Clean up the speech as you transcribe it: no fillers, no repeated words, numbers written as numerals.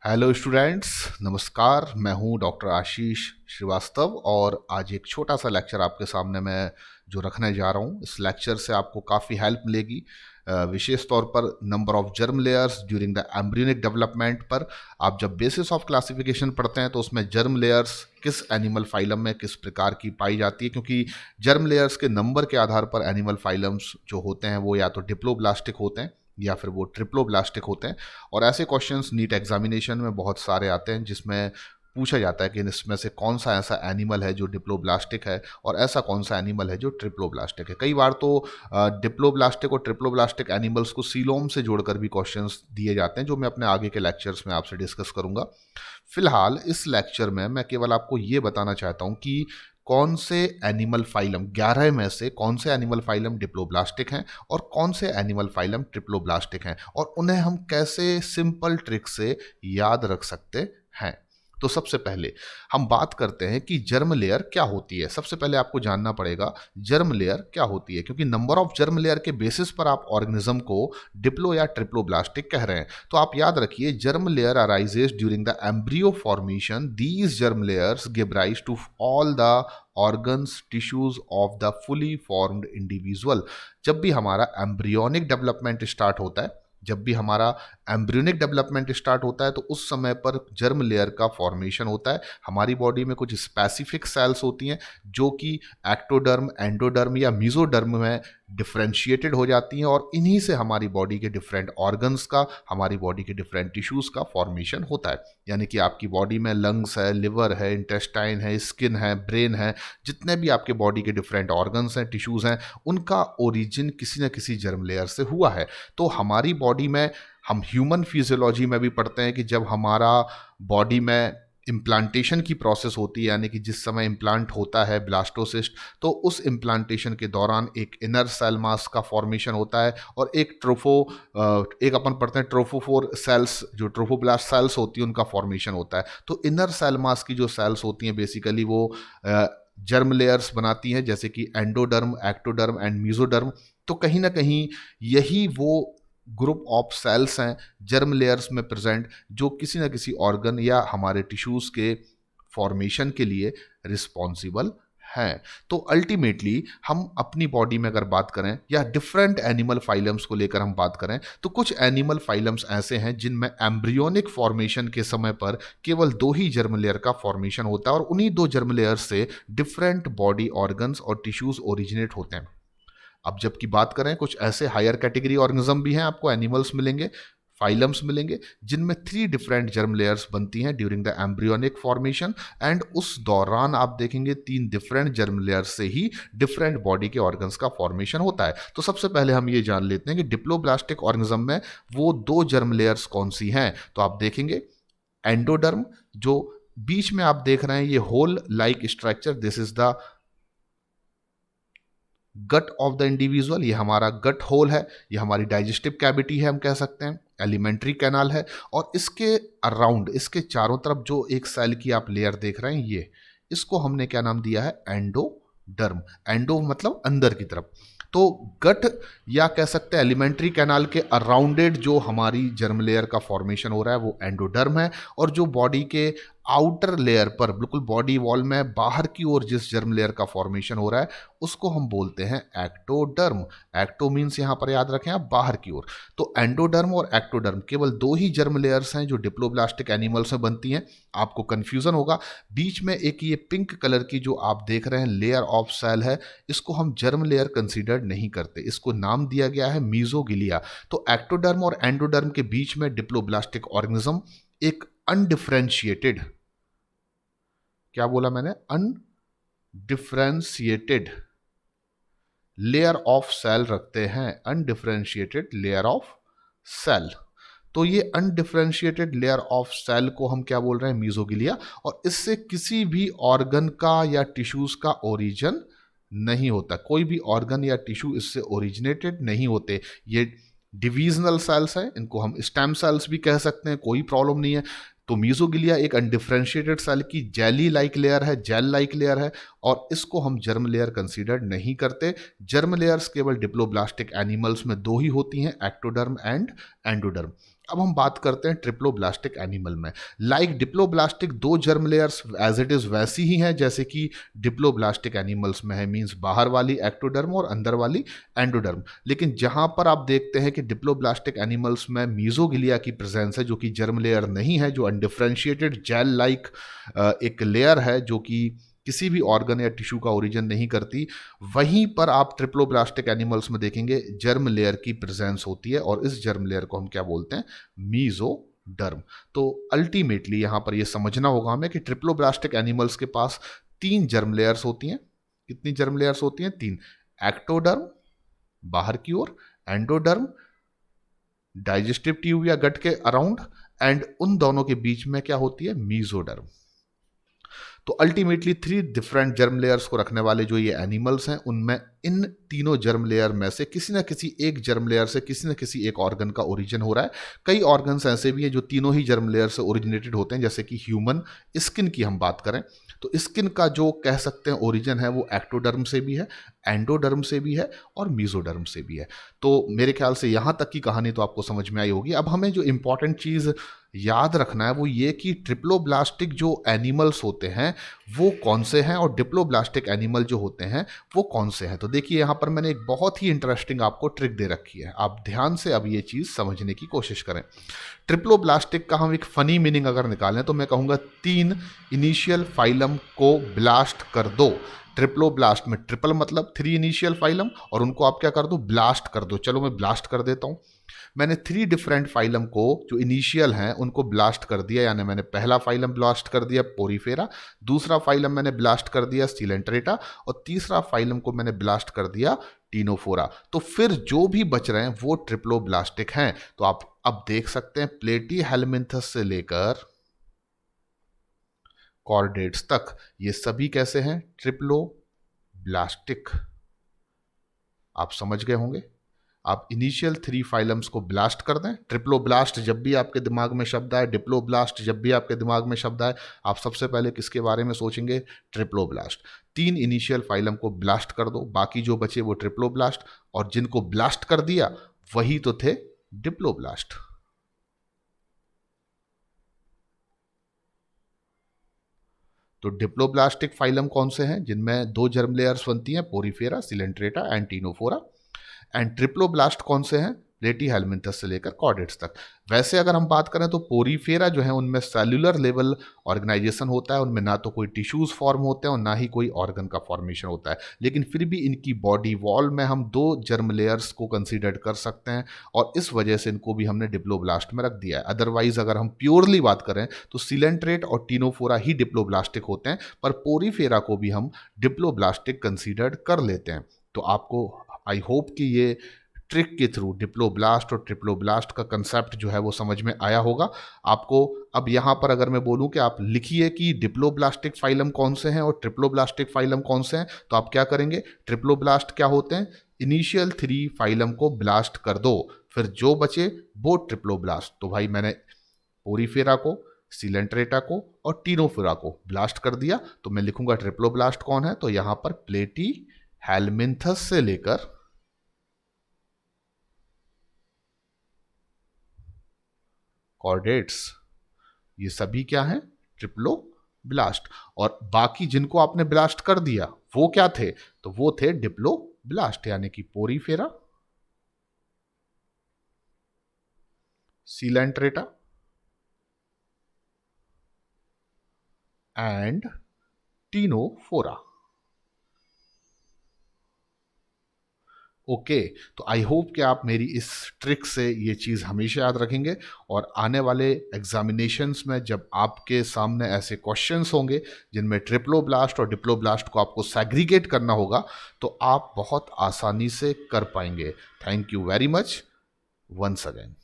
Hello students, नमस्कार। मैं हूं डॉक्टर आशीष श्रीवास्तव और आज एक छोटा सा लेक्चर आपके सामने मैं जो रखने जा रहा हूं, इस लेक्चर से आपको काफ़ी हेल्प मिलेगी। विशेष तौर पर number of germ layers during the embryonic development पर। आप जब बेसिस ऑफ क्लासिफिकेशन पढ़ते हैं तो उसमें जर्म लेयर्स किस एनिमल फाइलम में किस प्रकार की पाई जाती है, क्योंकि जर्म लेयर्स के नंबर के आधार पर एनिमल फाइलम्स जो होते हैं वो या तो डिप्लोब्लास्टिक होते हैं या फिर वो ट्रिप्लोब्लास्टिक होते हैं। और ऐसे क्वेश्चंस नीट एग्जामिनेशन में बहुत सारे आते हैं जिसमें पूछा जाता है कि इसमें से कौन सा ऐसा एनिमल है जो डिप्लोब्लास्टिक है और ऐसा कौन सा एनिमल है जो ट्रिप्लोब्लास्टिक है। कई बार तो डिप्लोब्लास्टिक और ट्रिप्लोब्लास्टिक एनिमल्स को सीलोम से जोड़कर भी क्वेश्चंस दिए जाते हैं, जो मैं अपने आगे के लेक्चर्स में आपसे डिस्कस करूंगा। फिलहाल इस लेक्चर में मैं केवल आपको ये बताना चाहता हूं कि कौन से एनिमल फाइलम 11 में से कौन से एनिमल फाइलम डिप्लोब्लास्टिक हैं और कौन से एनिमल फाइलम ट्रिप्लोब्लास्टिक हैं और उन्हें हम कैसे सिंपल ट्रिक से याद रख सकते हैं। तो सबसे पहले हम बात करते हैं कि जर्म लेयर क्या होती है। सबसे पहले आपको जानना पड़ेगा जर्म लेयर क्या होती है, क्योंकि नंबर ऑफ जर्म लेयर के बेसिस पर आप ऑर्गेनिज्म को डिप्लो या ट्रिप्लोब्लास्टिक कह रहे हैं। तो आप याद रखिए, germ layer arises during the embryo formation. These germ layers give rise to all the organs tissues of the fully formed individual. जब भी हमारा एम्ब्रियोनिक डेवलपमेंट स्टार्ट होता है, जब भी हमारा एम्ब्रियोनिक डेवलपमेंट स्टार्ट होता है तो उस समय पर जर्म लेयर का फॉर्मेशन होता है। हमारी बॉडी में कुछ स्पेसिफिक सेल्स होती हैं जो कि एक्टोडर्म, एंडोडर्म या मीजोडर्म में डिफ्रेंशिएटेड हो जाती हैं और इन्हीं से हमारी बॉडी के डिफरेंट ऑर्गन्स का, हमारी बॉडी के डिफरेंट टिश्यूज़ का फॉर्मेशन होता है। यानी कि आपकी बॉडी में लंग्स है, लिवर है, इंटेस्टाइन है, स्किन है, ब्रेन है, जितने भी आपके बॉडी के डिफरेंट ऑर्गन्स हैं, टिश्यूज़ हैं, उनका ओरिजिन किसी न किसी जर्म लेयर से हुआ है। तो हमारी बॉडी में, हम ह्यूमन फिजियोलॉजी में भी पढ़ते हैं कि जब हमारा बॉडी में इम्प्लांटेशन की प्रोसेस होती है, यानी कि जिस समय इम्प्लांट होता है ब्लास्टोसिस्ट, तो उस इम्प्लांटेशन के दौरान एक इनर सेल मास का फॉर्मेशन होता है और एक अपन पढ़ते हैं ट्रोफोफोर सेल्स, जो ट्रोफोब्लास्ट सेल्स होती है उनका फॉर्मेशन होता है। तो इनर सेल मास की जो सेल्स होती हैं बेसिकली वो जर्म लेयर्स बनाती हैं, जैसे कि एंडोडर्म, एक्टोडर्म एंड मीजोडर्म। तो कहीं ना कहीं यही वो ग्रुप ऑफ सेल्स हैं जर्म लेयर्स में प्रेजेंट, जो किसी न किसी ऑर्गन या हमारे टिश्यूज के फॉर्मेशन के लिए रिस्पॉन्सिबल हैं। तो अल्टीमेटली हम अपनी बॉडी में अगर बात करें या डिफरेंट एनिमल फाइलम्स को लेकर हम बात करें, तो कुछ एनिमल फाइलम्स ऐसे हैं जिनमें एम्ब्रियोनिक फॉर्मेशन के समय पर केवल 2 ही जर्म लेयर का फॉर्मेशन होता है और उन्हीं 2 जर्म लेयर से डिफरेंट बॉडी ऑर्गन्स और टिश्यूज ओरिजिनेट होते हैं। अब जबकि बात करें, कुछ ऐसे हायर कैटेगरी ऑर्गेनिज्म भी हैं, आपको एनिमल्स मिलेंगे, फाइलम्स मिलेंगे, जिनमें 3 डिफरेंट जर्म लेयर्स बनती हैं during the embryonic formation and उस दौरान आप देखेंगे 3 डिफरेंट जर्म लेयर्स से ही डिफरेंट बॉडी के ऑर्गन्स का फॉर्मेशन होता है। तो सबसे पहले हम ये जान लेते हैं कि डिप्लोब्लास्टिक ऑर्गेनिज्म में वो 2 जर्म लेयर्स कौन सी हैं। तो आप देखेंगे एंडोडर्म, जो बीच में आप देख रहे हैं ये hole like structure, this is the gut of the individual. ये हमारा गट होल है, ये हमारी डाइजेस्टिव कैविटी है, हम कह सकते हैं एलिमेंट्री कैनाल है। और इसके अराउंड, इसके चारों तरफ जो एक सेल की आप लेयर देख रहे हैं, ये इसको हमने क्या नाम दिया है, एंडोडर्म। एंडो मतलब अंदर की तरफ। तो गट या कह सकते हैं एलिमेंट्री कैनाल के अराउंडेड जो हमारी जर्म लेयर का फॉर्मेशन हो रहा है वो एंडोडर्म है। और जो बॉडी के आउटर लेयर पर, बिल्कुल बॉडी वॉल में बाहर की ओर जिस जर्म लेयर का फॉर्मेशन हो रहा है उसको हम बोलते हैं एक्टोडर्म। एक्टो मीन्स यहां पर याद रखें आप बाहर की ओर। तो एंडोडर्म और एक्टोडर्म केवल 2 ही जर्म लेयर्स हैं जो डिप्लोब्लास्टिक एनिमल्स में बनती हैं। आपको कंफ्यूजन होगा, बीच में एक ये पिंक कलर की जो आप देख रहे हैं लेयर ऑफ सेल है, इसको हम जर्म लेयर कंसीडर नहीं करते, इसको नाम दिया गया है मीजोगिलिया। तो एक्टोडर्म और एंडोडर्म के बीच में डिप्लोब्लास्टिक ऑर्गेनिज्म एक अनडिफरेंशिएटेड, क्या बोला मैंने, अनडिफरेंशिएटेड लेयर ऑफ सेल रखते हैं। Undifferentiated layer of cell. तो ये अनडिफरेंशिएटेड लेयर ऑफ सेल को हम क्या बोल रहे हैं, मीजोगिलिया। और इससे किसी भी ऑर्गन का या टिश्यूज का ओरिजिन नहीं होता, कोई भी ऑर्गन या टिश्यू इससे ओरिजिनेटेड नहीं होते। ये डिविजनल सेल्स हैं, इनको हम स्टेम सेल्स भी कह सकते हैं, कोई प्रॉब्लम नहीं है। तो मीजोगिलिया एक अनडिफरेंशिएटेड सेल की जेली लाइक लेयर है, जेल लाइक लेयर है, और इसको हम जर्म लेयर कंसीडर नहीं करते। जर्म लेयर्स केवल डिप्लोब्लास्टिक एनिमल्स में 2 ही होती हैं, एक्टोडर्म एंड एंडोडर्म। अब हम बात करते हैं ट्रिप्लोब्लास्टिक एनिमल में। लाइक डिप्लोब्लास्टिक दो germ layers as it is वैसी ही हैं जैसे कि डिप्लोब्लास्टिक एनिमल्स में है, मींस बाहर वाली एक्टोडर्म और अंदर वाली एंडोडर्म। लेकिन जहां पर आप देखते हैं कि डिप्लोब्लास्टिक एनिमल्स में मीजोगिलिया की प्रेजेंस है, जो कि जर्म लेयर नहीं है, जो अनडिफरेंशिएटेड जेल लाइक एक लेयर है जो कि किसी भी ऑर्गन या टिश्यू का ओरिजिन नहीं करती, वहीं पर आप ट्रिप्लोब्लास्टिक एनिमल्स में देखेंगे जर्म लेयर की प्रेजेंस होती है, और इस जर्म लेयर को हम क्या बोलते हैं? मीजोडर्म। तो अल्टीमेटली यहां पर यह समझना होगा हमें कि ट्रिप्लोब्लास्टिक एनिमल्स के पास तीन जर्म लेयर्स होती हैं। कितनी जर्म लेयर्स होती हैं? तीन। एक्टोडर्म बाहर की ओर, एंडोडर्म डाइजेस्टिव ट्यूब या गट के अराउंड, एंड उन दोनों के बीच में क्या होती है? मीजोडर्म। तो ultimately three different germ layers को रखने वाले जो ये एनिमल्स हैं, उनमें इन तीनों जर्म लेयर में से किसी न किसी एक जर्म लेयर से किसी न किसी एक ऑर्गन का ओरिजिन हो रहा है। कई ऑर्गन्स ऐसे भी हैं जो तीनों ही जर्म लेयर से ओरिजिनेटेड होते हैं, जैसे कि ह्यूमन स्किन की हम बात करें तो स्किन का जो कह सकते हैं ओरिजिन है वो एक्टोडर्म से भी है, एंडोडर्म से भी है और मीजोडर्म से भी है। तो मेरे ख्याल से यहाँ तक की कहानी तो आपको समझ में आई होगी। अब हमें जो इंपॉर्टेंट चीज़ याद रखना है वो ये कि ट्रिप्लोब्लास्टिक जो एनिमल्स होते हैं वो कौन से हैं और डिप्लोब्लास्टिक एनिमल जो होते हैं वो कौन से हैं। तो देखिए यहाँ पर मैंने एक बहुत ही इंटरेस्टिंग आपको ट्रिक दे रखी है, आप ध्यान से अब ये चीज़ समझने की कोशिश करें। ट्रिप्लोब्लास्टिक का हम एक फनी मीनिंग अगर निकालें तो मैं कहूँगा तीन इनिशियल फाइलम को ब्लास्ट कर दो। ट्रिप्लोब्लास्ट में ट्रिपल मतलब थ्री इनिशियल फाइलम, और उनको आप क्या कर दो? ब्लास्ट कर दो। चलो मैं ब्लास्ट कर देता हूँ। मैंने थ्री डिफरेंट फाइलम को जो इनिशियल हैं उनको ब्लास्ट कर दिया, यानी मैंने पहला फाइलम ब्लास्ट कर दिया पोरीफेरा, दूसरा फाइलम मैंने ब्लास्ट कर दिया सिलेंट्रेटा, और तीसरा फाइलम को मैंने ब्लास्ट कर दिया टीनोफोरा। तो फिर जो भी बच रहे हैं वो ट्रिप्लोब्लास्टिक हैं। तो आप अब देख सकते हैं प्लेटी हेलमिंथस से लेकर कॉर्डेट्स तक ये सभी कैसे हैं? ट्रिप्लोब्लास्टिक। आप समझ गए होंगे। आप इनिशियल थ्री फाइलम्स को ब्लास्ट कर दें। ट्रिप्लोब्लास्ट जब भी आपके दिमाग में शब्द आए, डिप्लोब्लास्ट जब भी आपके दिमाग में शब्द आए, आप सबसे पहले किसके बारे में सोचेंगे? ट्रिप्लोब्लास्ट। तीन इनिशियल फाइलम को ब्लास्ट कर दो, बाकी जो बचे वो ट्रिप्लोब्लास्ट, और जिनको ब्लास्ट कर दिया वही तो थे डिप्लोब्लास्ट। तो डिप्लोब्लास्टिक फाइलम कौन से हैं? जिनमें दो जर्म लेयर्स बनती हैं, Porifera, Coelenterata and Ctenophora. And triploblast कौन से हैं? प्लेटी हेलमिंथस से लेकर कॉर्डेट्स तक। वैसे अगर हम बात करें तो पोरीफेरा जो है उनमें सेल्युलर लेवल ऑर्गेनाइजेशन होता है, उनमें ना तो कोई टिश्यूज फॉर्म होते हैं और ना ही कोई ऑर्गन का फॉर्मेशन होता है, लेकिन फिर भी इनकी बॉडी वॉल में हम दो जर्म लेयर्स को कंसीडर कर सकते हैं, और इस वजह से इनको भी हमने डिप्लोब्लास्ट में रख दिया है। अदरवाइज अगर हम प्योरली बात करें तो सिलेंट्रेट और टीनोफोरा ही डिप्लोब्लास्टिक होते हैं, पर पोरीफेरा को भी हम डिप्लोब्लास्टिक कंसीडर कर लेते हैं। तो आपको आई होप कि ये ट्रिक के थ्रू डिप्लोब्लास्ट और ट्रिप्लोब्लास्ट का कंसेप्ट जो है वो समझ में आया होगा आपको। अब यहाँ पर अगर मैं बोलूँ कि आप लिखिए कि डिप्लोब्लास्टिक फाइलम कौन से हैं और ट्रिप्लोब्लास्टिक फाइलम कौन से हैं, तो आप क्या करेंगे? ट्रिप्लोब्लास्ट क्या होते हैं? इनिशियल थ्री फाइलम को ब्लास्ट कर दो, फिर जो बचे वो ट्रिप्लोब्लास्ट। तो भाई मैंने पोरीफेरा को, सिलेंट्रेटा को और टीनोफोरा को ब्लास्ट कर दिया, तो मैं लिखूंगा ट्रिप्लोब्लास्ट कौन है? तो यहाँ पर प्लेटी हेलमिंथस से लेकर कॉर्डेट्स, ये सभी क्या हैं? ट्रिप्लोब्लास्ट। और बाकी जिनको आपने ब्लास्ट कर दिया वो क्या थे? तो वो थे डिप्लोब्लास्ट, यानी कि Porifera, Coelenterata and Ctenophora. Okay, तो आई होप कि आप मेरी इस ट्रिक से ये चीज़ हमेशा याद रखेंगे, और आने वाले एग्जामिनेशंस में जब आपके सामने ऐसे क्वेश्चंस होंगे जिनमें ट्रिप्लोब्लास्ट और डिप्लोब्लास्ट को आपको सेग्रीगेट करना होगा, तो आप बहुत आसानी से कर पाएंगे। Thank you very much once again.